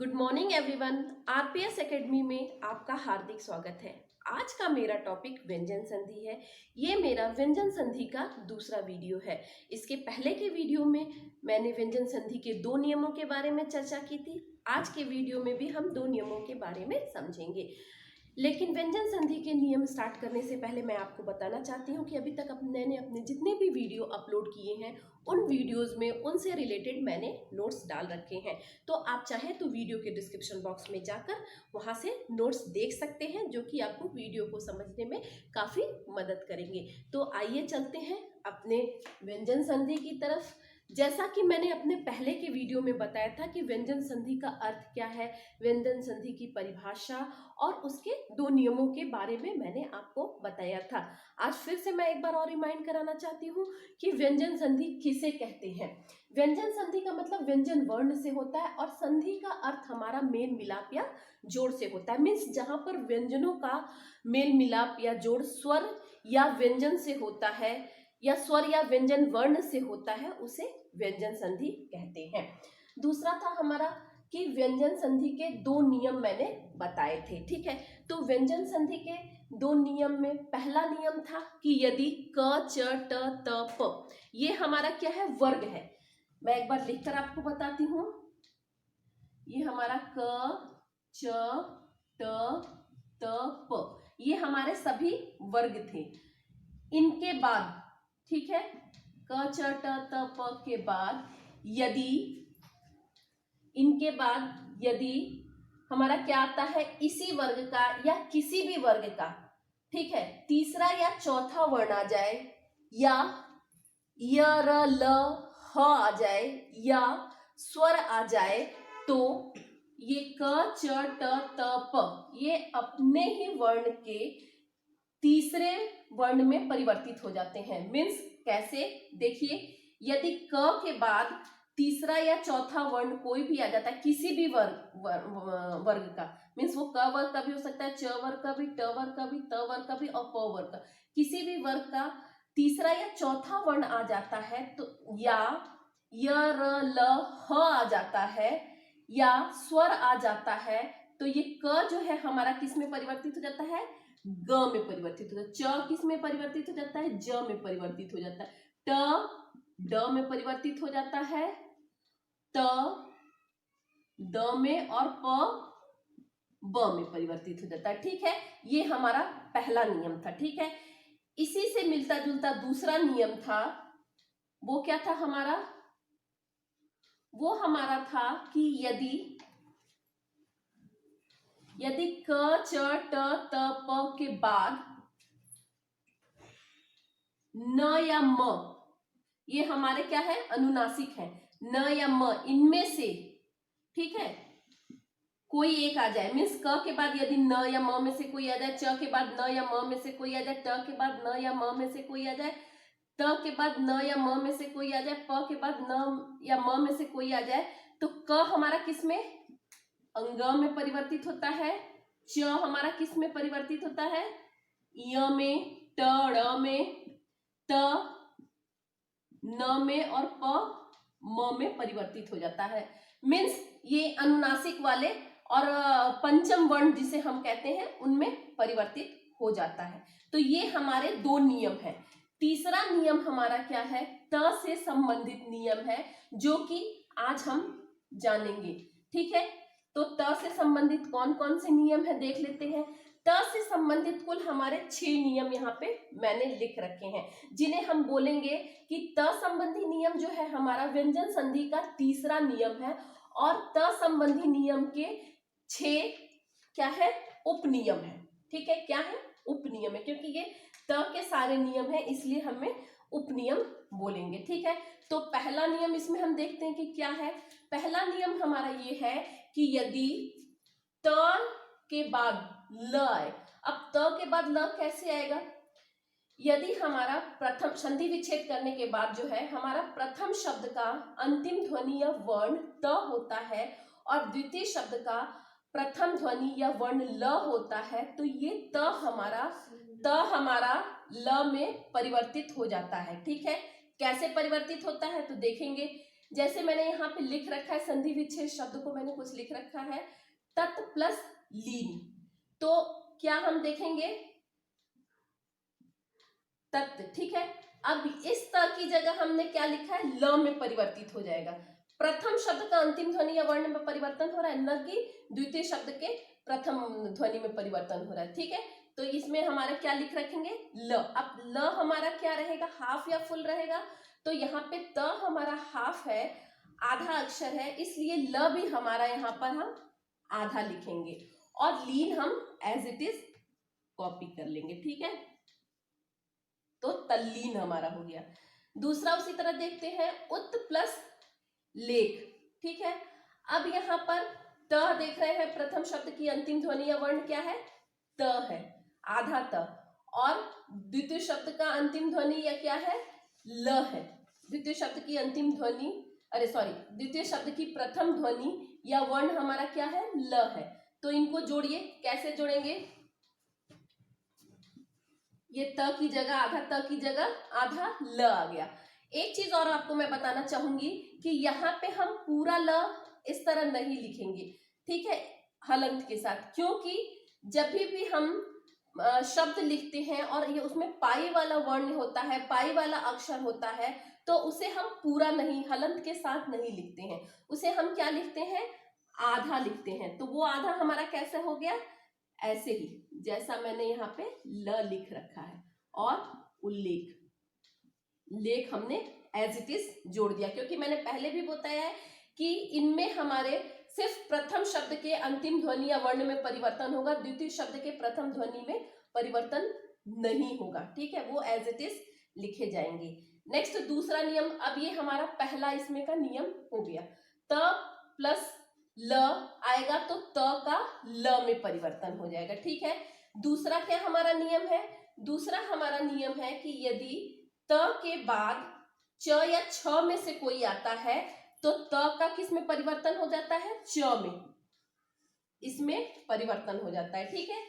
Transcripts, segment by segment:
Good morning everyone. RPS academy में आपका हार्दिक स्वागत है। आज का मेरा टॉपिक व्यंजन संधि है। ये मेरा व्यंजन संधि का दूसरा वीडियो है। इसके पहले के वीडियो में मैंने व्यंजन संधि के 2 नियमों के बारे में चर्चा की थी। आज के वीडियो में भी हम 2 नियमों के बारे में समझेंगे। लेकिन व्यंजन संधि के नियम स्टार्ट करने से पहले मैं आपको बताना चाहती हूँ कि अभी तक मैंने अपने जितने भी वीडियो अपलोड किए हैं उन वीडियोस में उनसे रिलेटेड मैंने नोट्स डाल रखे हैं। तो आप चाहे तो वीडियो के डिस्क्रिप्शन बॉक्स में जाकर वहाँ से नोट्स देख सकते हैं, जो कि आपको वीडियो को समझने में काफ़ी मदद करेंगे। तो आइए चलते हैं अपने व्यंजन संधि की तरफ। जैसा कि मैंने अपने पहले के वीडियो में बताया था कि व्यंजन संधि का अर्थ क्या है, व्यंजन संधि की परिभाषा और उसके 2 नियमों के बारे में मैंने आपको बताया था। आज फिर से मैं एक बार और रिमाइंड कराना चाहती हूँ कि व्यंजन संधि किसे कहते हैं। व्यंजन संधि का मतलब व्यंजन वर्ण से होता है और संधि का अर्थ हमारा मेल मिलाप या जोड़ से होता है। मीन्स जहां पर व्यंजनों का मेल मिलाप या जोड़ स्वर या व्यंजन से होता है या स्वर या व्यंजन वर्ण से होता है, उसे व्यंजन संधि कहते हैं। दूसरा था हमारा कि व्यंजन संधि के 2 नियम मैंने बताए थे। ठीक है, तो व्यंजन संधि के 2 नियम में पहला नियम था कि यदि क च ट त प ये हमारा क्या है, वर्ग है। मैं एक बार लिखकर आपको बताती हूँ। ये हमारा क च ट त प ये हमारे सभी वर्ग थे। इनके बाद, ठीक है, क च ट त प के बाद यदि, इनके बाद यदि हमारा क्या आता है, इसी वर्ग का या किसी भी वर्ग का, ठीक है, तीसरा या चौथा वर्ण आ जाए या य र ल ह आ जाए या स्वर आ जाए, तो ये क च ट त प ये अपने ही वर्ण के तीसरे वर्ण में परिवर्तित हो जाते हैं। मीन्स कैसे, देखिए, यदि क के बाद तीसरा या चौथा वर्ण कोई भी आ जाता है, किसी भी वर्ग का, मीन्स वो क वर्ग का भी हो सकता है, च वर्ग का भी, ट वर्ग का भी, त वर्ग का भी और प वर्ग का, किसी भी वर्ग का तीसरा या चौथा वर्ण आ जाता है, तो या य र ल ह आ जाता है या स्वर आ जाता है, तो ये क जो है हमारा किस में परिवर्तित हो जाता है, ग में परिवर्तित हो जाता है। च किस में परिवर्तित हो जाता है, ज में परिवर्तित हो जाता है। ट ड में परिवर्तित हो जाता है, त द में और प ब में परिवर्तित हो जाता है। ठीक है, ये हमारा पहला नियम था। ठीक है, इसी से मिलता जुलता दूसरा नियम था, वो क्या था हमारा, वो हमारा था कि यदि क च ट त प के बाद न या म, ये हमारे क्या है, अनुनासिक है, न या म इनमें से, ठीक है, कोई एक आ जाए। मीन्स क के बाद यदि न या म में से कोई आ जाए, च के बाद न या म में से कोई आ जाए, ट के बाद न या म में से कोई आ जाए, त के बाद न या म में से कोई आ जाए, प के बाद न या म में से कोई आ जाए, तो क हमारा किस में, अंग में परिवर्तित होता है, च हमारा किस में परिवर्तित होता है, य में, ट ड़ में, त न में और प म में परिवर्तित हो जाता है। मीन्स ये अनुनासिक वाले और पंचम वर्ण जिसे हम कहते हैं उनमें परिवर्तित हो जाता है। तो ये हमारे 2 नियम है। तीसरा नियम हमारा क्या है, त से संबंधित नियम है, जो कि आज हम जानेंगे। ठीक है, तो त से संबंधित कौन कौन से नियम है देख लेते हैं। त से संबंधित कुल हमारे 6 नियम यहाँ पे मैंने लिख रखे हैं, जिन्हें हम बोलेंगे कि त संबंधी नियम जो है हमारा व्यंजन संधि का तीसरा नियम है और त संबंधी नियम के 6 क्या है, उपनियम है। ठीक है, क्या है, उपनियम है, क्योंकि ये त के सारे नियम है इसलिए हमें उपनियम बोलेंगे। ठीक है, तो पहला नियम इसमें हम देखते हैं कि क्या है। पहला नियम हमारा ये है कि यदि त के बाद ल आए। अब त के बाद ल कैसे आएगा, यदि हमारा प्रथम संधि विच्छेद करने के बाद जो है हमारा प्रथम शब्द का अंतिम ध्वनि या वर्ण त होता है और द्वितीय शब्द का प्रथम ध्वनि या वर्ण ल होता है, तो ये त हमारा ल में परिवर्तित हो जाता है। ठीक है, कैसे परिवर्तित होता है तो देखेंगे। जैसे मैंने यहाँ पे लिख रखा है संधि विच्छेद शब्द को मैंने कुछ लिख रखा है तत् प्लस लीन, तो क्या हम देखेंगे तत्, ठीक है। अब इस त की जगह हमने क्या लिखा है, ल में परिवर्तित हो जाएगा। प्रथम शब्द का अंतिम ध्वनि या वर्ण में परिवर्तन हो रहा है, न कि द्वितीय शब्द के प्रथम ध्वनि में परिवर्तन हो रहा है, ठीक है। तो इसमें हमारे क्या लिख रखेंगे ल। अब ल हमारा क्या रहेगा, हाफ या फुल रहेगा, तो यहाँ पे त हमारा हाफ है, आधा अक्षर है, इसलिए ल भी हमारा यहाँ पर हम आधा लिखेंगे और लीन हम एज इट इज कॉपी कर लेंगे, ठीक है। तो तल्लीन हमारा हो गया। दूसरा उसी तरह देखते हैं उत प्लस लेख, ठीक है। अब यहाँ पर त देख रहे हैं, प्रथम शब्द की अंतिम ध्वनि या वर्ण क्या है, त है, आधा त, और द्वितीय शब्द का अंतिम ध्वनि या क्या है, ल है। द्वितीय शब्द की अंतिम ध्वनि, अरे सॉरी, द्वितीय शब्द की प्रथम ध्वनि या वर्ण हमारा क्या है, ल है। तो इनको जोड़िए, कैसे जोड़ेंगे, ये त की जगह आधा, त की जगह आधा ल आ गया। एक चीज और आपको मैं बताना चाहूंगी कि यहाँ पे हम पूरा ल इस तरह नहीं लिखेंगे, ठीक है, हलंत के साथ, क्योंकि जब भी हम शब्द लिखते हैं और ये उसमें पाई वाला वर्ण होता है, पाई वाला अक्षर होता है, तो उसे हम पूरा नहीं, हलंत के साथ नहीं लिखते हैं, उसे हम क्या लिखते हैं, आधा लिखते हैं। तो वो आधा हमारा कैसे हो गया, ऐसे ही जैसा मैंने यहाँ पे ल लिख रखा है और उल्लेख, लेख हमने एज इट इज जोड़ दिया, क्योंकि मैंने पहले भी बताया है कि इनमें हमारे सिर्फ प्रथम शब्द के अंतिम ध्वनि या वर्ण में परिवर्तन होगा, द्वितीय शब्द के प्रथम ध्वनि में परिवर्तन नहीं होगा, ठीक है, वो एज इट इज लिखे जाएंगे। नेक्स्ट दूसरा नियम, अब ये हमारा पहला इसमें का नियम हो गया, त प्लस ल आएगा तो त का ल में परिवर्तन हो जाएगा, ठीक है। दूसरा क्या हमारा नियम है, दूसरा हमारा नियम है कि यदि त के बाद च या छ में से कोई आता है तो त का किस में परिवर्तन हो जाता है, च में, इसमें परिवर्तन हो जाता है, ठीक है।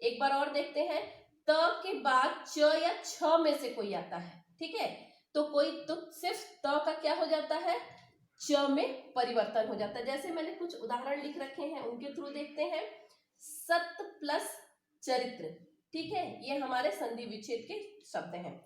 एक बार और देखते हैं, त के बाद च या छ में से कोई आता है, ठीक है, तो कोई, तो सिर्फ त का क्या हो जाता है, च में परिवर्तन हो जाता है। जैसे मैंने कुछ उदाहरण लिख रखे हैं, उनके थ्रू देखते हैं। सत्य प्लस चरित्र, ठीक है, ये हमारे संधि विच्छेद के शब्द हैं।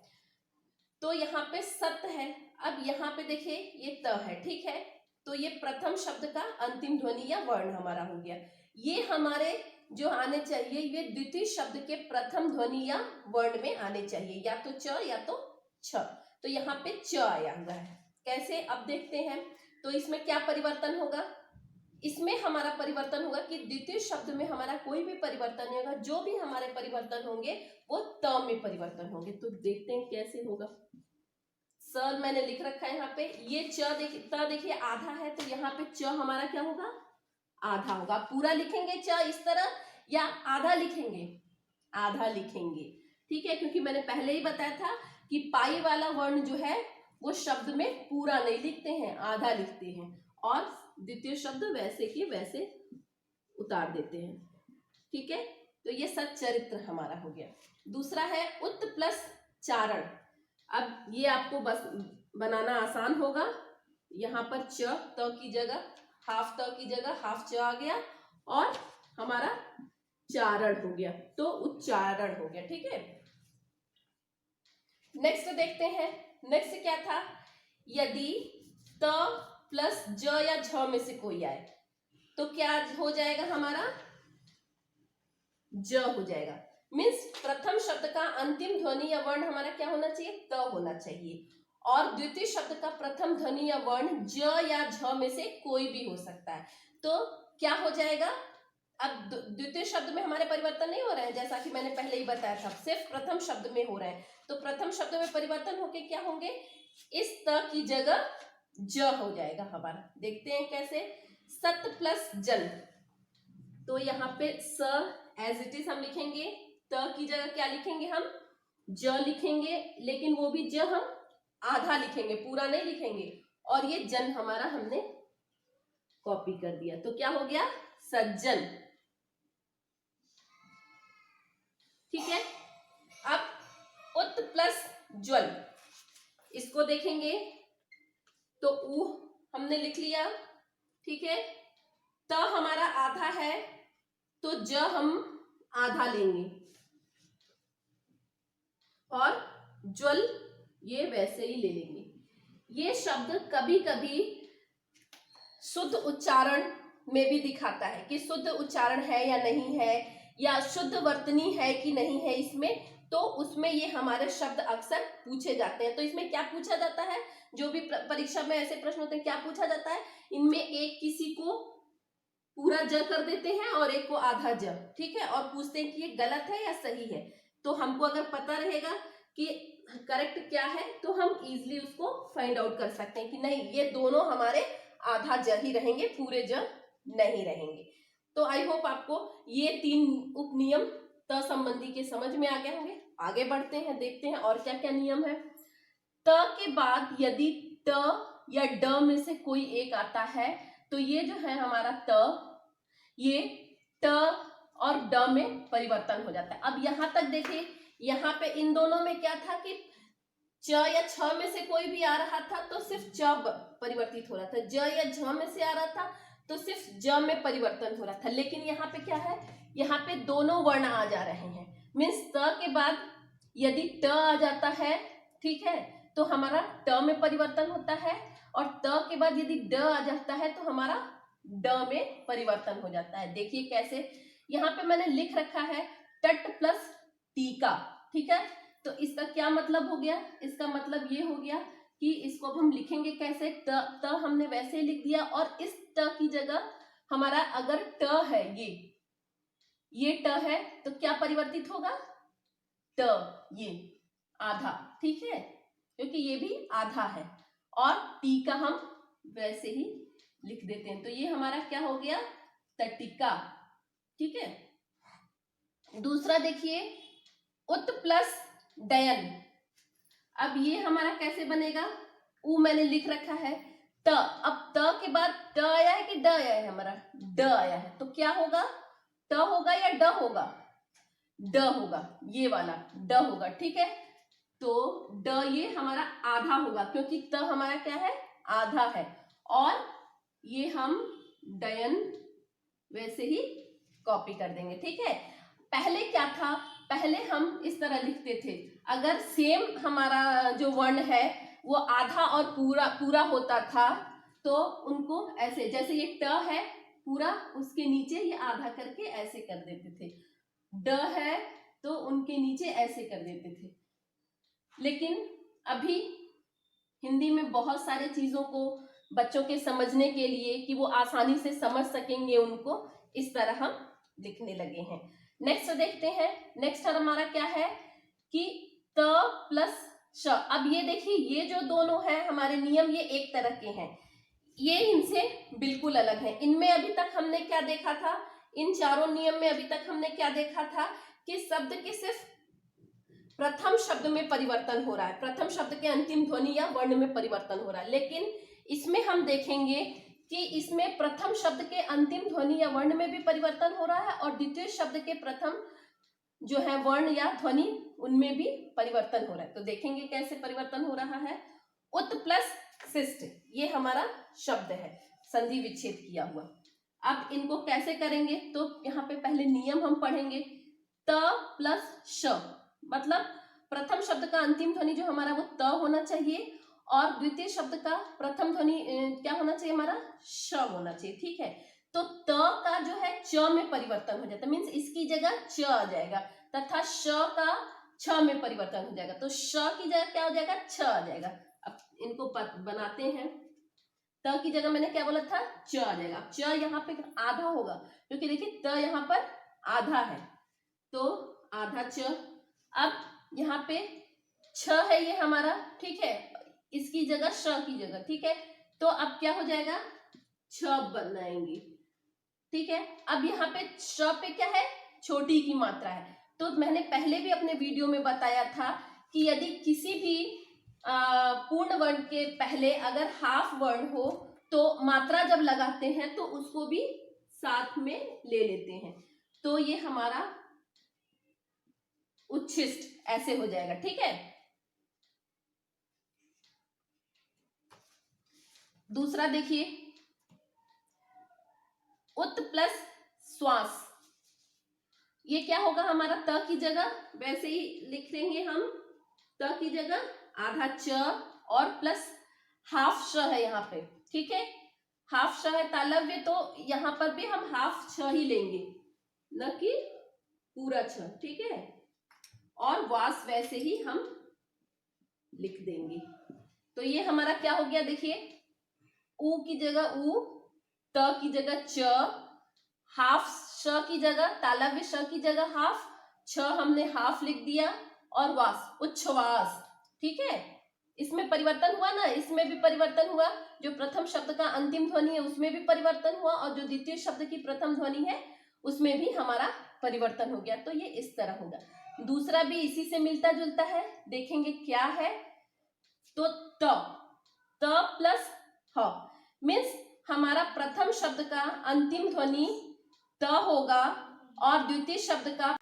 तो यहाँ पे सत्य है, अब यहाँ पे देखिए ये त है, ठीक है, तो ये प्रथम शब्द का अंतिम ध्वनि या वर्ण हमारा हो गया। ये हमारे जो आने चाहिए, ये द्वितीय शब्द के प्रथम ध्वनि या वर्ण में आने चाहिए, या तो च या तो छ, तो यहाँ पे च आया हुआ है। कैसे, अब देखते हैं, तो इसमें क्या परिवर्तन होगा, इसमें हमारा परिवर्तन होगा कि द्वितीय शब्द में हमारा कोई भी परिवर्तन नहीं होगा, जो भी हमारे परिवर्तन होंगे वो त में परिवर्तन होंगे। तो देखते हैं कैसे होगा। सर मैंने लिख रखा है यहाँ पे, ये च देखिए, त देखिए आधा है, तो यहाँ पे च हमारा क्या होगा, आधा होगा। पूरा लिखेंगे च इस तरह या आधा लिखेंगे, आधा लिखेंगे, ठीक है, क्योंकि मैंने पहले ही बताया था कि पाई वाला वर्ण जो है वो शब्द में पूरा नहीं लिखते हैं, आधा लिखते हैं, और द्वितीय शब्द वैसे के वैसे उतार देते हैं, ठीक है। तो ये सच्चरित्र हमारा हो गया। दूसरा है उत प्लस चारण। अब ये आपको बस बनाना आसान होगा, यहाँ पर च, त की जगह हाफ, त की जगह हाफ च आ गया और हमारा चारण हो गया, तो उच्चारण हो गया, ठीक है। नेक्स्ट देखते हैं, नेक्स्ट क्या था, यदि त प्लस ज या झ में से कोई आए तो क्या हो जाएगा, हमारा ज हो जाएगा। मीन्स प्रथम शब्द का अंतिम ध्वनि या वर्ण हमारा क्या होना चाहिए, त होना चाहिए, और द्वितीय शब्द का प्रथम ध्वनि या वर्ण ज या झ में से कोई भी हो सकता है। तो क्या हो जाएगा, अब द्वितीय शब्द में हमारे परिवर्तन नहीं हो रहे हैं, जैसा कि मैंने पहले ही बताया था, सिर्फ प्रथम शब्द में हो रहे हैं, तो प्रथम शब्द में परिवर्तन होके क्या होंगे, इस त की जगह ज हो जाएगा हमारा। देखते हैं कैसे, सत प्लस जन, तो यहाँ पे स एज इट इज हम लिखेंगे, त की जगह क्या लिखेंगे, हम ज लिखेंगे, लेकिन वो भी ज हम आधा लिखेंगे, पूरा नहीं लिखेंगे, और ये जन हमारा हमने कॉपी कर दिया, तो क्या हो गया, सज्जन, ठीक है। अब उत प्लस ज्वल, इसको देखेंगे तो ऊ हमने लिख लिया, ठीक है। त हमारा आधा है तो ज हम आधा लेंगे, और ज्वल ये वैसे ही ले लेंगे। ये शब्द कभी कभी शुद्ध उच्चारण में भी दिखाता है कि शुद्ध उच्चारण है या नहीं है, या शुद्ध वर्तनी है कि नहीं है इसमें, तो उसमें ये हमारे शब्द अक्सर पूछे जाते हैं। तो इसमें क्या पूछा जाता है, जो भी परीक्षा में ऐसे प्रश्न होते हैं, क्या पूछा जाता है, इनमें एक किसी को पूरा ज कर देते हैं और एक को आधा ज, ठीक है, और पूछते हैं कि ये गलत है या सही है। तो हमको अगर पता रहेगा कि करेक्ट क्या है तो हम इजीली उसको फाइंड आउट कर सकते हैं कि नहीं ये दोनों हमारे आधा ज ही रहेंगे, पूरे ज नहीं रहेंगे। तो आई होप आपको ये 3 उपनियम त संबंधी के समझ में आ गए होंगे। आगे बढ़ते हैं, देखते हैं और क्या क्या नियम है। त के बाद यदि ट या ड में से कोई एक आता है तो ये जो है हमारा त, ये ट और ड में परिवर्तन हो जाता है। अब यहां तक देखिए, यहाँ पे इन दोनों में क्या था कि च या छ में से कोई भी आ रहा था तो सिर्फ च परिवर्तित हो रहा था, ज या झ में से आ रहा था तो सिर्फ ज में परिवर्तन हो रहा था। लेकिन यहाँ पे क्या है, यहाँ पे दोनों वर्ण आ जा रहे हैं। मीन्स त के बाद यदि ट आ जाता है, ठीक है, तो हमारा ट में परिवर्तन होता है, और त के बाद यदि ड आ जाता है तो हमारा ड में परिवर्तन हो जाता है। देखिए कैसे, यहाँ पे मैंने लिख रखा है टट प्लस टीका, ठीक है। तो इसका क्या मतलब हो गया, इसका मतलब ये हो गया कि इसको अब हम लिखेंगे कैसे, त हमने वैसे ही लिख दिया, और इस त की जगह हमारा अगर ट है, ये ट है तो क्या परिवर्तित होगा, ट, ये आधा, ठीक है, क्योंकि ये भी आधा है, और टी का हम वैसे ही लिख देते हैं। तो ये हमारा क्या हो गया, तटिका, ठीक है। दूसरा देखिए, उत प्लस डयन। अब ये हमारा कैसे बनेगा, उ मैंने लिख रखा है त, अब त के बाद ट आया है कि ड आया है, हमारा ड आया है, तो क्या होगा, ट होगा या ड होगा, ड होगा, ये वाला ड होगा, ठीक है। तो ड ये हमारा आधा होगा क्योंकि त हमारा क्या है, आधा है, और ये हम डयन वैसे ही कॉपी कर देंगे, ठीक है। पहले क्या था, पहले हम इस तरह लिखते थे, अगर सेम हमारा जो वर्ण है वो आधा और पूरा होता था तो उनको ऐसे, जैसे ये ट है पूरा, उसके नीचे ये आधा करके ऐसे कर देते थे, ड है तो उनके नीचे ऐसे कर देते थे। लेकिन अभी हिंदी में बहुत सारे चीजों को बच्चों के समझने के लिए कि वो आसानी से समझ सकेंगे उनको, इस तरह हम लिखने लगे हैं। नेक्स्ट देखते हैं, नेक्स्ट हमारा क्या है कि त प्लस श। अब ये देखिए, ये जो दोनों हैं हमारे नियम, ये एक तरह के हैं, ये इनसे बिल्कुल अलग है। इनमें अभी तक हमने क्या देखा था, इन चारों नियम में अभी तक हमने क्या देखा था कि शब्द के सिर्फ प्रथम शब्द में परिवर्तन हो रहा है, प्रथम शब्द के अंतिम ध्वनि या वर्ण में परिवर्तन हो रहा है। लेकिन इसमें हम देखेंगे कि इसमें प्रथम शब्द के अंतिम ध्वनि या वर्ण में भी परिवर्तन हो रहा है, और द्वितीय शब्द के प्रथम जो है वर्ण या ध्वनि उनमें भी परिवर्तन हो रहा है। तो देखेंगे कैसे परिवर्तन हो रहा है। उत प्लस शिष्ट, ये हमारा शब्द है संधि विच्छेद किया हुआ। अब इनको कैसे करेंगे, तो यहाँ पे पहले नियम हम पढ़ेंगे। त प्लस श, मतलब प्रथम शब्द का अंतिम ध्वनि जो हमारा वो त होना चाहिए, और द्वितीय शब्द का प्रथम ध्वनि क्या होना चाहिए, हमारा श होना चाहिए, ठीक है। तो त का जो है च में परिवर्तन हो जाता है, मीन्स इसकी जगह च आ जाएगा, तथा श का छ में परिवर्तन हो जाएगा, तो श की जगह क्या हो जाएगा, छ आ जाएगा। अब इनको बनाते हैं, त की जगह मैंने क्या बोला था, च आ जाएगा। च यहाँ पे आधा होगा क्योंकि देखिए त यहाँ पर आधा है, तो आधा च। अब यहाँ पे छ है ये हमारा, ठीक है, इसकी जगह श की जगह, ठीक है, तो अब क्या हो जाएगा, छ बनाएंगे, ठीक है। अब यहाँ पे श पे क्या है, छोटी की मात्रा है, तो मैंने पहले भी अपने वीडियो में बताया था कि यदि किसी भी पूर्ण वर्ण के पहले अगर हाफ वर्ण हो तो मात्रा जब लगाते हैं तो उसको भी साथ में ले लेते हैं, तो ये हमारा उच्छिष्ट ऐसे हो जाएगा, ठीक है। दूसरा देखिए, उत प्लस श्वास, ये क्या होगा हमारा त की जगह वैसे ही लिख देंगे हम, त की जगह आधा च और प्लस हाफ श है यहाँ पे, ठीक है, हाफ श है तालव्य, तो यहाँ पर भी हम हाफ छ ही लेंगे, न कि पूरा छ, ठीक है, और वास वैसे ही हम लिख देंगे। तो ये हमारा क्या हो गया, देखिए, ऊ की जगह ऊ, त की जगह च, हाफ श की जगह तालव्य श की जगह हाफ छ हमने हाफ लिख दिया, और वास उच्छ्वास, ठीक है, इसमें परिवर्तन हुआ ना, इसमें भी परिवर्तन हुआ, जो प्रथम शब्द का अंतिम ध्वनि है उसमें भी परिवर्तन हुआ, और जो द्वितीय शब्द की प्रथम ध्वनि है उसमें भी हमारा परिवर्तन हो गया। तो ये इस तरह होगा। दूसरा भी इसी से मिलता जुलता है, देखेंगे क्या है, तो त प्लस ह मीन्स हमारा प्रथम शब्द का अंतिम ध्वनि त होगा और द्वितीय शब्द का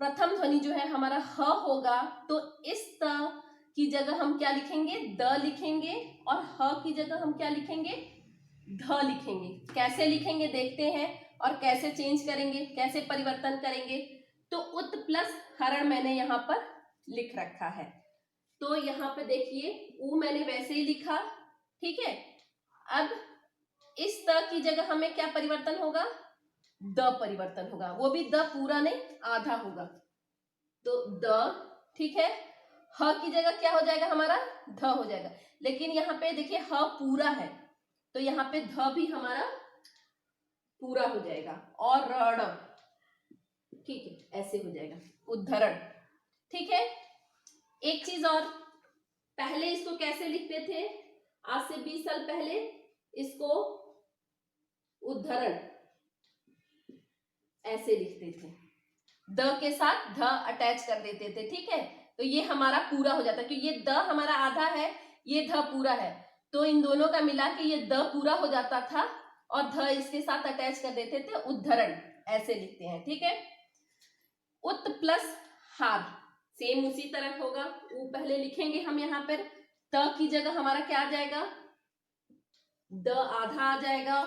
प्रथम ध्वनि जो है हमारा ह होगा। तो इस त की जगह हम क्या लिखेंगे, द लिखेंगे, और ह की जगह हम क्या लिखेंगे, ध लिखेंगे। कैसे लिखेंगे देखते हैं, और कैसे चेंज करेंगे, कैसे परिवर्तन करेंगे। तो उत प्लस हरण मैंने यहाँ पर लिख रखा है। तो यहाँ पे देखिए, ऊ मैंने वैसे ही लिखा, ठीक है। अब इस त की जगह हमें क्या परिवर्तन होगा, द परिवर्तन होगा, वो भी द पूरा नहीं आधा होगा, तो द, ठीक है। ह की जगह क्या हो जाएगा हमारा, ध हो जाएगा, लेकिन यहाँ पे देखिए ह पूरा है, तो यहाँ पे ध भी हमारा पूरा हो जाएगा, और रण, ठीक है, ऐसे हो जाएगा, उद्धरण, ठीक है। एक चीज और, पहले इसको कैसे लिखते थे, आज से 20 साल पहले इसको उद्धरण ऐसे लिखते थे, द के साथ ध अटैच कर देते थे, ठीक है। तो ये हमारा पूरा हो जाता, क्योंकि ये द हमारा आधा है, ये ध पूरा है, तो इन दोनों का मिला के ये द पूरा हो जाता था, और ध इसके साथ अटैच कर देते थे, उद्धरण ऐसे लिखते हैं, ठीक है। उत प्लस हार, सेम उसी तरह होगा, वो पहले लिखेंगे हम यहाँ पर, त की जगह हमारा क्या आ जाएगा, द आधा आ जाएगा।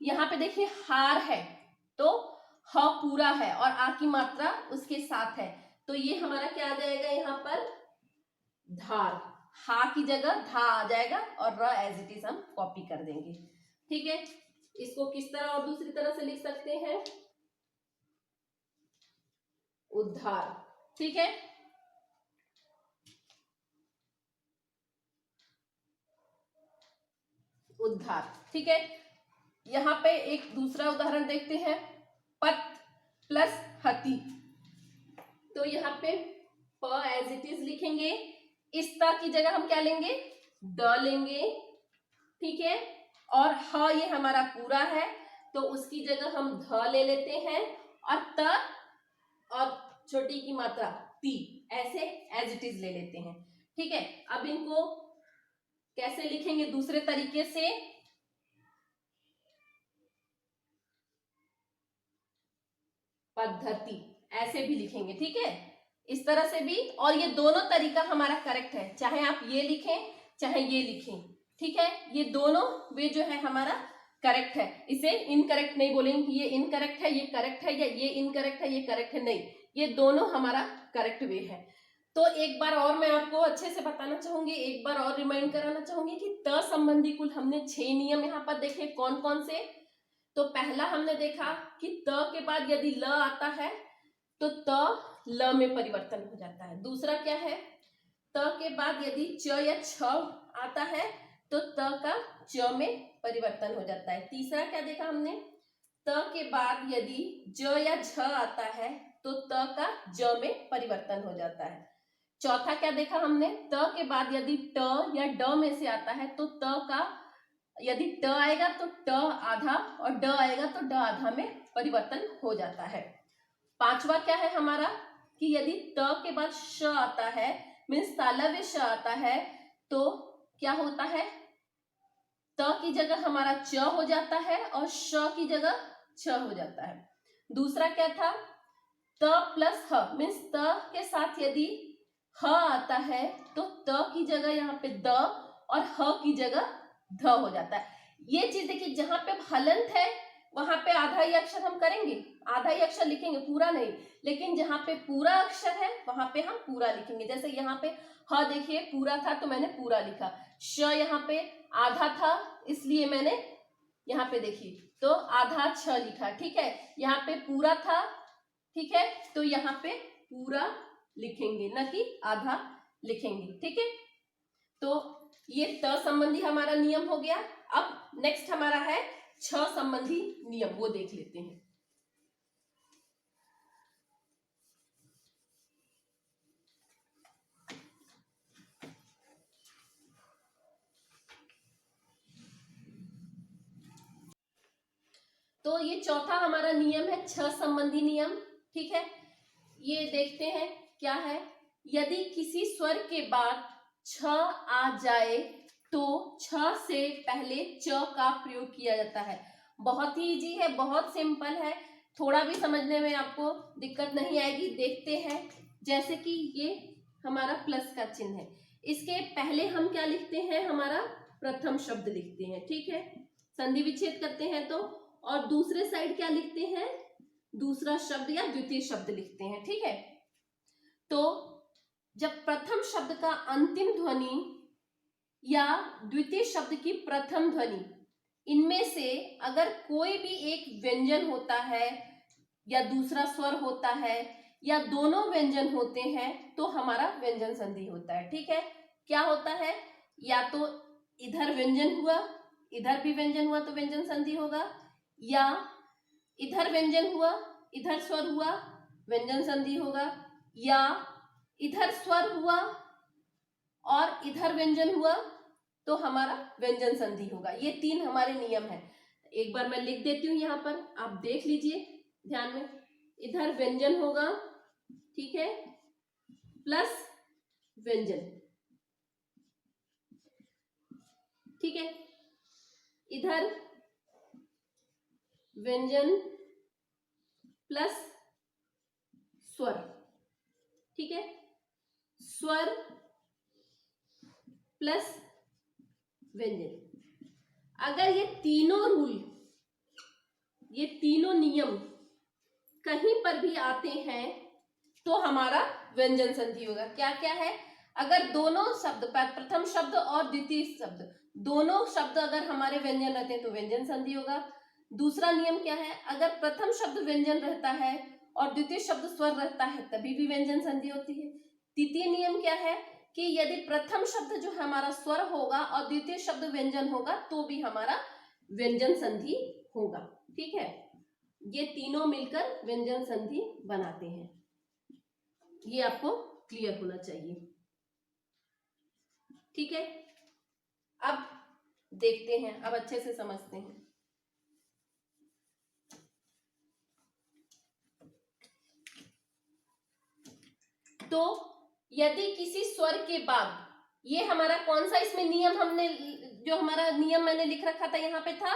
यहाँ पे देखिए हार है, तो ह पूरा है और आ की मात्रा उसके साथ है, तो ये हमारा क्या आ जाएगा यहाँ पर, धार, हा की जगह धा आ जाएगा, और र एज इट इज हम कॉपी कर देंगे, ठीक है। इसको किस तरह और दूसरी तरह से लिख सकते हैं, उद्धार, ठीक है। उद्धार, ठीक है। यहाँ पे एक दूसरा उदाहरण देखते हैं, पत प्लस हति, तो यहाँ पे प एज इट इज लिखेंगे, इस ता की जगह हम क्या लेंगे, द लेंगे, ठीक है, और ह ये हमारा पूरा है, तो उसकी जगह हम ध ले लेते हैं, और त और छोटी की मात्रा ती ऐसे एज इट इज ले लेते हैं, ठीक है। अब इनको कैसे लिखेंगे दूसरे तरीके से, पद्धति ऐसे भी लिखेंगे, ठीक है, इस तरह से भी, और ये दोनों तरीका हमारा करेक्ट है, चाहे आप ये लिखें चाहे ये लिखें, ठीक है, ये दोनों वे जो है हमारा करेक्ट है, इसे इनकरेक्ट नहीं बोलेंगे कि ये इनकरेक्ट है ये करेक्ट है, या ये इनकरेक्ट है ये करेक्ट है, नहीं, ये दोनों हमारा करेक्ट वे है। तो एक बार और मैं आपको अच्छे से बताना चाहूंगी, एक बार और रिमाइंड कराना चाहूंगी कि त संबंधी कुल हमने 6 नियम यहाँ पर देखे, कौन कौन से। तो पहला हमने देखा कि त के बाद यदि ल आता है तो त ल में परिवर्तन हो जाता है। दूसरा क्या है, त के बाद यदि च या छ आता है तो त का च में परिवर्तन हो जाता है। तीसरा क्या देखा हमने, त के बाद यदि ज या झ आता है तो त का ज में परिवर्तन हो जाता है। चौथा क्या देखा हमने, त के बाद यदि ट या ड में से आता है तो त का यदि ट आएगा तो ट आधा, और ड आएगा तो ड आधा में परिवर्तन हो जाता है। पांचवा क्या है हमारा, कि यदि त के बाद श आता है, मीन्स तालव्य श आता है, तो क्या होता है, त की जगह हमारा च हो जाता है और श की जगह छ हो जाता है। दूसरा क्या था, त प्लस ह, मीन्स त के साथ यदि ह आता है तो त की जगह यहाँ पे द और ह की जगह ध हो जाता है। ये चीज देखिए, जहां पे हलंत है वहां पे आधा ही अक्षर हम करेंगे, आधा ही अक्षर लिखेंगे, पूरा नहीं। लेकिन जहां पे पूरा अक्षर है वहां पे हम पूरा लिखेंगे। जैसे यहाँ पे ह देखिए पूरा था तो मैंने पूरा लिखा, श यहाँ पे आधा था इसलिए मैंने यहाँ पे देखिए तो आधा छ लिखा, ठीक है। यहाँ पे पूरा था, ठीक है, तो यहाँ पे पूरा लिखेंगे, न कि आधा लिखेंगे, ठीक है। तो ये त संबंधी हमारा नियम हो गया। अब नेक्स्ट हमारा है छ संबंधी नियम, वो देख लेते हैं। तो ये चौथा हमारा नियम है छ संबंधी नियम, ठीक है। ये देखते हैं क्या है। यदि किसी स्वर के बाद छ आ जाए तो छ से पहले च का प्रयोग किया जाता है। बहुत ही इजी है, बहुत सिंपल है, थोड़ा भी समझने में आपको दिक्कत नहीं आएगी। देखते हैं, जैसे कि ये हमारा प्लस का चिन्ह है, इसके पहले हम क्या लिखते हैं, हमारा प्रथम शब्द लिखते हैं, ठीक है। संधि विच्छेद करते हैं तो, और दूसरे साइड क्या लिखते हैं, दूसरा शब्द या द्वितीय शब्द लिखते हैं, ठीक है। तो जब प्रथम शब्द का अंतिम ध्वनि या द्वितीय शब्द की प्रथम ध्वनि, इनमें से अगर कोई भी एक व्यंजन होता है या दूसरा स्वर होता है या दोनों व्यंजन होते हैं तो हमारा व्यंजन संधि होता है, ठीक है। क्या होता है, या तो इधर व्यंजन हुआ, इधर भी व्यंजन हुआ तो व्यंजन संधि होगा, या इधर व्यंजन हुआ, इधर स्वर हुआ, व्यंजन संधि होगा, या इधर स्वर हुआ और इधर व्यंजन हुआ तो हमारा व्यंजन संधि होगा। ये तीन हमारे नियम है। एक बार मैं लिख देती हूं, यहां पर आप देख लीजिए ध्यान में। इधर व्यंजन होगा, ठीक है, प्लस व्यंजन, ठीक है। इधर व्यंजन प्लस स्वर, ठीक है, स्वर प्लस व्यंजन। अगर ये तीनों रूल, ये तीनों नियम कहीं पर भी आते हैं तो हमारा व्यंजन संधि होगा। क्या क्या है, अगर दोनों शब्द, प्रथम शब्द और द्वितीय शब्द, दोनों शब्द अगर हमारे व्यंजन रहते हैं तो व्यंजन संधि होगा। दूसरा नियम क्या है, अगर प्रथम शब्द व्यंजन रहता है और द्वितीय शब्द स्वर रहता है तभी भी व्यंजन संधि होती है। तृतीय नियम क्या है कि यदि प्रथम शब्द जो हमारा स्वर होगा और द्वितीय शब्द व्यंजन होगा तो भी हमारा व्यंजन संधि होगा, ठीक है। ये तीनों मिलकर व्यंजन संधि बनाते हैं, ये आपको क्लियर होना चाहिए, ठीक है। अब देखते हैं, अब अच्छे से समझते हैं। तो यदि किसी स्वर के बाद, ये हमारा कौन सा इसमें नियम, हमने जो हमारा नियम मैंने लिख रखा था यहाँ पे था,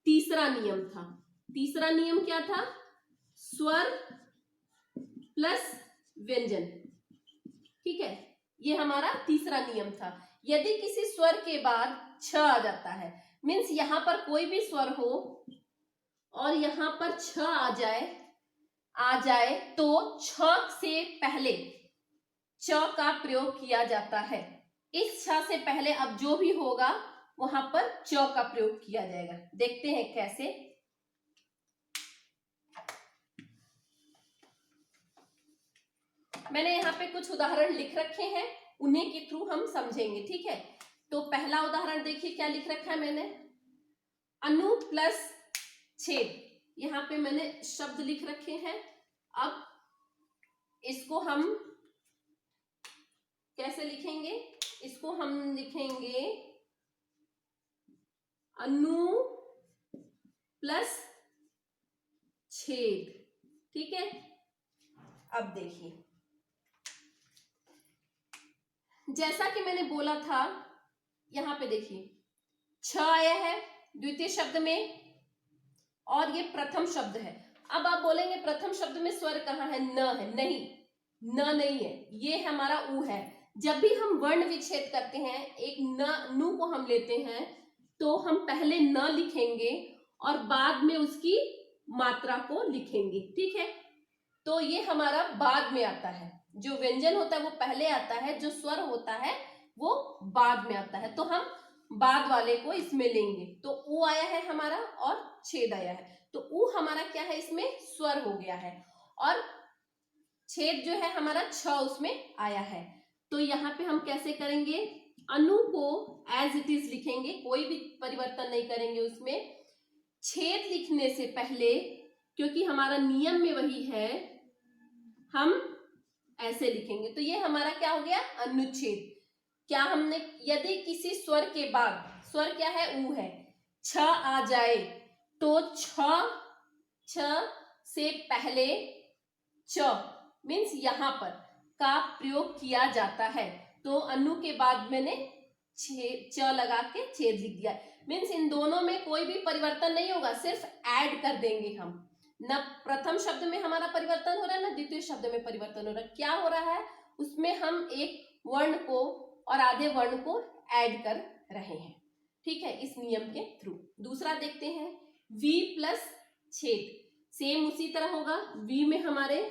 तीसरा नियम था। तीसरा नियम क्या था, स्वर प्लस व्यंजन, ठीक है, ये हमारा तीसरा नियम था। यदि किसी स्वर के बाद छ आ जाता है, मीन्स यहां पर कोई भी स्वर हो और यहां पर छ आ जाए तो छ से पहले च का प्रयोग किया जाता है। इस छ से पहले अब जो भी होगा वहां पर च का प्रयोग किया जाएगा। देखते हैं कैसे। मैंने यहाँ पे कुछ उदाहरण लिख रखे हैं, उन्हीं के थ्रू हम समझेंगे, ठीक है। तो पहला उदाहरण देखिए क्या लिख रखा है मैंने, अनु प्लस छेद। यहाँ पे मैंने शब्द लिख रखे हैं। अब इसको हम कैसे लिखेंगे, इसको हम लिखेंगे अनु प्लस छेद, ठीक है। अब देखिए, जैसा कि मैंने बोला था, यहां पे देखिए छ आया है द्वितीय शब्द में और ये प्रथम शब्द है। अब आप बोलेंगे प्रथम शब्द में स्वर कहाँ है, न है, नहीं, न नहीं है, ये हमारा उ है। जब भी हम वर्ण विच्छेद करते हैं, एक न नु को हम लेते हैं तो हम पहले न लिखेंगे और बाद में उसकी मात्रा को लिखेंगे, ठीक है। तो ये हमारा बाद में आता है, जो व्यंजन होता है वो पहले आता है, जो स्वर होता है वो बाद में आता है। तो हम बाद वाले को इसमें लेंगे। तो ऊ आया है हमारा और छेद आया है, तो ऊ हमारा क्या है, इसमें स्वर हो गया है, और छेद जो है हमारा छ उसमें आया है। तो यहाँ पे हम कैसे करेंगे, अनु को एज इट इज लिखेंगे, कोई भी परिवर्तन नहीं करेंगे उसमें। छेद लिखने से पहले, क्योंकि हमारा नियम में वही है, हम ऐसे लिखेंगे। तो ये हमारा क्या हो गया, अनुच्छेद। क्या हमने, यदि किसी स्वर के बाद, स्वर क्या है, ऊ है, छ आ जाए तो छ से पहले च मीन्स यहां पर का प्रयोग किया जाता है। तो अनु के बाद मैंने च लगा के छेद लिख दिया। मीन्स इन दोनों में कोई भी परिवर्तन नहीं होगा, सिर्फ ऐड कर देंगे हम। न प्रथम शब्द में हमारा परिवर्तन हो रहा है, न द्वितीय शब्द में परिवर्तन हो रहा है। क्या हो रहा है, उसमें हम एक वर्ण को और आधे वर्ण को ऐड कर रहे हैं, ठीक है, इस नियम के थ्रू। दूसरा देखते हैं, v प्लस छेद। सेम उसी तरह होगा, v में हमारे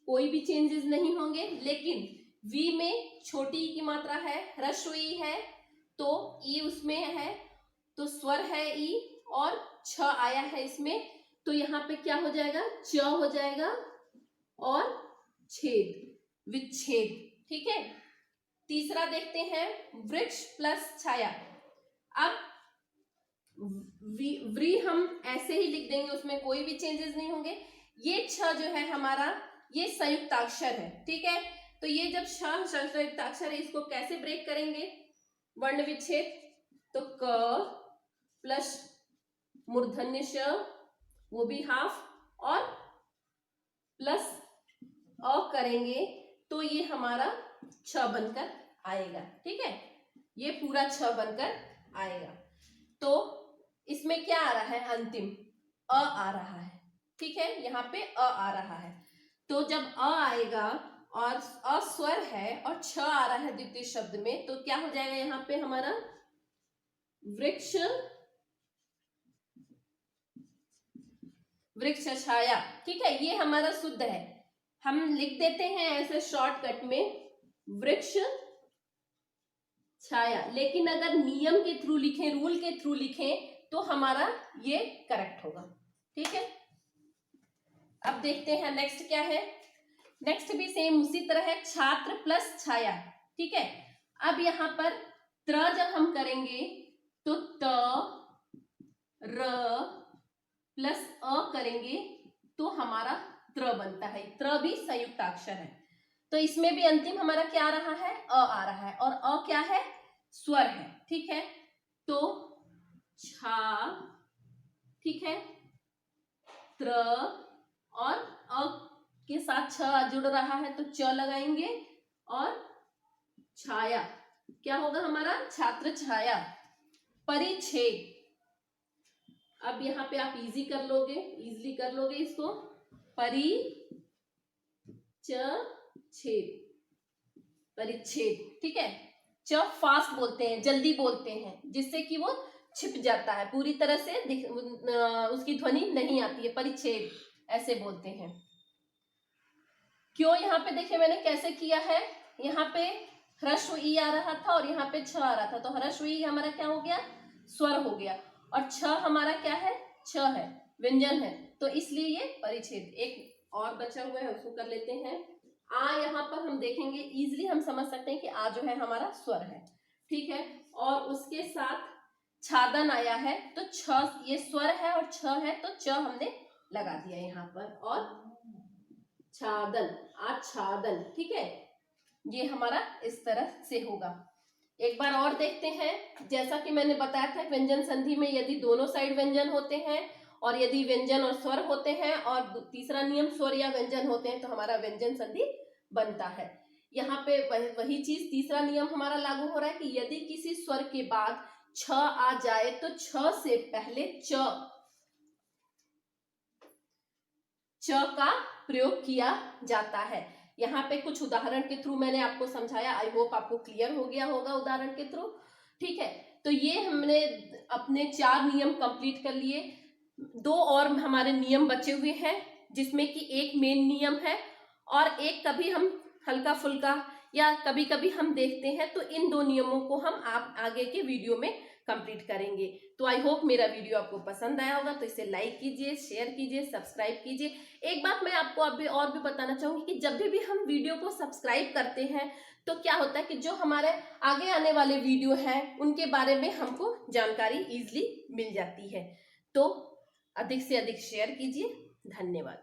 कोई भी चेंजेस नहीं होंगे, लेकिन v में छोटी ई की मात्रा है, ह्रस्व ई है, तो ई उसमें है, तो स्वर है ई, और छ आया है इसमें, तो यहाँ पे क्या हो जाएगा, च हो जाएगा और छेद, विच्छेद, ठीक है। तीसरा देखते हैं, वृक्ष प्लस छाया। अब व्री हम ऐसे ही लिख देंगे, उसमें कोई भी चेंजेस नहीं होंगे। ये छ जो है हमारा, ये संयुक्ताक्षर है, ठीक है। तो ये जब श संयुक्ताक्षर है, इसको कैसे ब्रेक करेंगे, वर्ण विच्छेद। तो क प्लस मूर्धन्य श, वो भी हाफ, और प्लस अ करेंगे, तो ये हमारा छ बनकर आएगा, ठीक है, ये पूरा छ बनकर आएगा। तो इसमें क्या आ रहा है, अंतिम अ आ रहा है, ठीक है, यहाँ पे अ आ रहा है। तो जब अ आएगा और अ स्वर है और छ आ रहा है द्वितीय शब्द में, तो क्या हो जाएगा यहाँ पे हमारा, वृक्ष वृक्ष छाया, ठीक है, ये हमारा शुद्ध है। हम लिख देते हैं ऐसे शॉर्टकट में वृक्ष छाया, लेकिन अगर नियम के थ्रू लिखें, रूल के थ्रू लिखें, तो हमारा ये करेक्ट होगा, ठीक है। अब देखते हैं नेक्स्ट क्या है। नेक्स्ट भी सेम उसी तरह है, छात्र प्लस छाया, ठीक है। अब यहाँ पर त्र जब हम करेंगे, तो त र प्लस अ करेंगे, तो हमारा त्र बनता है। त्र भी संयुक्ताक्षर है, तो इसमें भी अंतिम हमारा क्या आ रहा है, अ आ रहा है, और अ क्या है, स्वर है, ठीक है। तो छा, ठीक है, त्र और अ के साथ छ जुड़ रहा है, तो च लगाएंगे, और छाया क्या होगा हमारा, छात्र छाया। परिच्छेद, अब यहाँ पे आप इजीली कर लोगे इसको, परिच्छेद, ठीक है। च फास्ट बोलते हैं, जल्दी बोलते हैं, जिससे कि वो छिप जाता है, पूरी तरह से उसकी ध्वनि नहीं आती है, परिच्छेद ऐसे बोलते हैं। क्यों, यहाँ पे देखिए मैंने कैसे किया है, यहाँ पे ह्रस्व ई आ रहा था और यहाँ पे छ आ रहा था, तो ह्रस्व ई हमारा क्या हो गया, स्वर हो गया, और छ हमारा क्या है, छ है, व्यंजन है, तो इसलिए ये परिच्छेद। एक और बचा हुआ है, उसको कर लेते हैं। आ यहाँ पर हम देखेंगे, इजिली हम समझ सकते हैं कि आ जो है हमारा स्वर है, ठीक है, और उसके साथ छादन आया है, तो छ ये स्वर है और छ है, तो च हमने लगा दिया यहाँ पर, और छादन, आच्छादन, ठीक है, ये हमारा इस तरह से होगा। एक बार और देखते हैं, जैसा कि मैंने बताया था, व्यंजन संधि में यदि दोनों साइड व्यंजन होते हैं, और यदि व्यंजन और स्वर होते हैं, और तीसरा नियम स्वर या व्यंजन होते हैं, तो हमारा व्यंजन संधि बनता है। यहाँ पे वही चीज, तीसरा नियम हमारा लागू हो रहा है कि यदि किसी स्वर के बाद छ आ जाए, तो छ से पहले च का प्रयोग किया जाता है। यहाँ पे कुछ उदाहरण के थ्रू मैंने आपको समझाया, आई होप आपको क्लियर हो गया होगा उदाहरण के थ्रू, ठीक है। तो ये हमने अपने 4 नियम कंप्लीट कर लिए। 2 और हमारे नियम बचे हुए हैं, जिसमें कि एक मेन नियम है और एक कभी हम हल्का फुल्का या कभी कभी हम देखते हैं। तो इन 2 नियमों को हम आप आगे के वीडियो में कंप्लीट करेंगे। तो आई होप मेरा वीडियो आपको पसंद आया होगा, तो इसे लाइक कीजिए, शेयर कीजिए, सब्सक्राइब कीजिए। एक बात मैं आपको अभी और भी बताना चाहूंगी कि जब भी हम वीडियो को सब्सक्राइब करते हैं तो क्या होता है कि जो हमारे आगे आने वाले वीडियो हैं उनके बारे में हमको जानकारी इजीली मिल जाती है। तो अधिक से अधिक शेयर कीजिए। धन्यवाद।